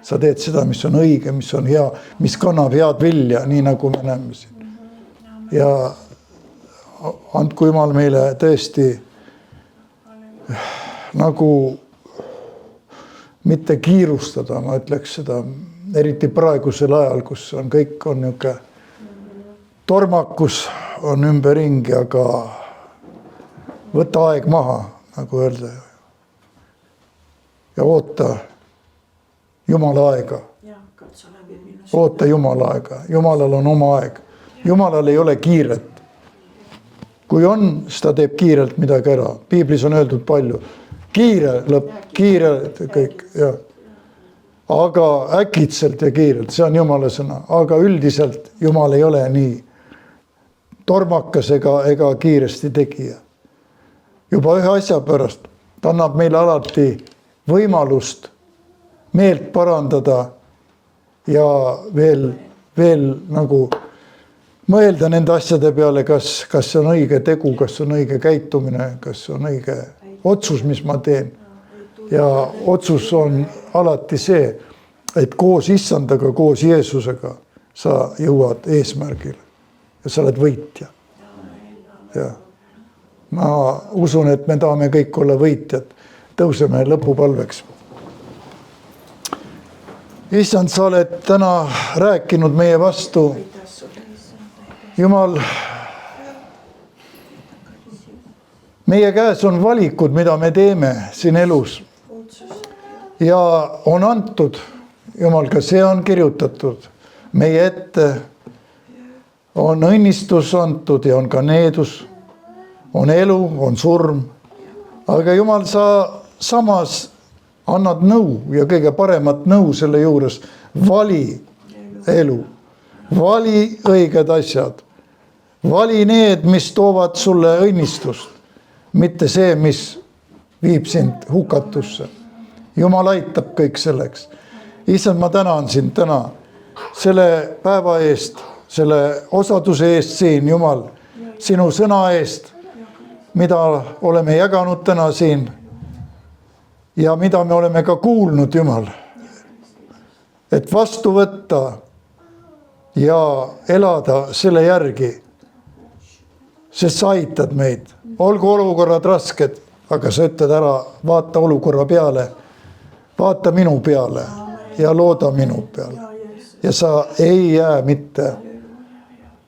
Sa teed seda, mis on õige, mis on hea, mis kannab head vilja, nii nagu me näeme siin. Ja andku Jumal meile tõesti nagu mitte kiirustada, ma ütleks seda, eriti praegusel ajal, kus on kõik on niuke tormakus on ümberringi, aga võta aeg maha, nagu öelda. Ja oota Jumala aega. Oota Jumala aega. Jumalal on oma aeg. Jumalal ei ole kiiret. Kui on, seda teeb kiirelt midagi ära. Piiblis on öeldud palju. Kiire lõpp, kiire kõik. Ja. Aga äkitselt ja kiirelt, see on Jumala sõna. Aga üldiselt Jumal ei ole nii tormakas ega kiiresti tegija. Juba ühe asja pärast. Ta annab meile alati võimalust meelt parandada ja veel nagu mõelda nende asjade peale, kas see on õige tegu, kas on õige käitumine, kas on õige otsus, mis ma teen. Ja otsus on alati see, et koos Issandaga, koos Jeesusega sa jõuad eesmärgile ja sa oled võitja. Ja ma usun, et me tahame kõik olla võitjad. Tõuseme lõpupalveks. Issand, sa oled täna rääkinud meie vastu. Jumal, meie käes on valikud, mida me teeme siin elus. Ja on antud, Jumal, ka see on kirjutatud meie ette. On õnnistus antud ja on ka needus. On elu, on surm. Aga Jumal, sa samas annad nõu ja kõige paremat nõu selle juures. Vali elu. Vali õiged asjad. Vali need, mis toovad sulle õnnistust. Mitte see, mis viib sind hukatusse. Jumal aitab kõik selleks. Issand, ma tänan sind täna selle päeva eest, selle osaduse eest siin, Jumal, sinu sõna eest, mida oleme jaganud täna siin. Ja mida me oleme ka kuulnud, Jumal, et vastu võtta ja elada selle järgi, sest sa aitad meid. Olgu olukorrad rasked, aga sa ütled ära, vaata olukorra peale, vaata minu peale ja looda minu peale. Ja sa ei jää mitte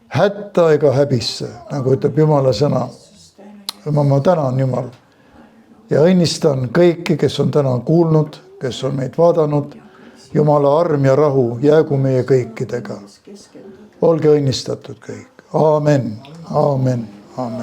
hätta ega häbisse, nagu ütleb Jumala sõna. Ma tänan, Jumal. Ja õnnistan kõiki, kes on täna kuulnud, kes on meid vaadanud. Jumala arm ja rahu jäägu meie kõikidega. Olge õnnistatud kõik. Aamen. Aamen. Aamen.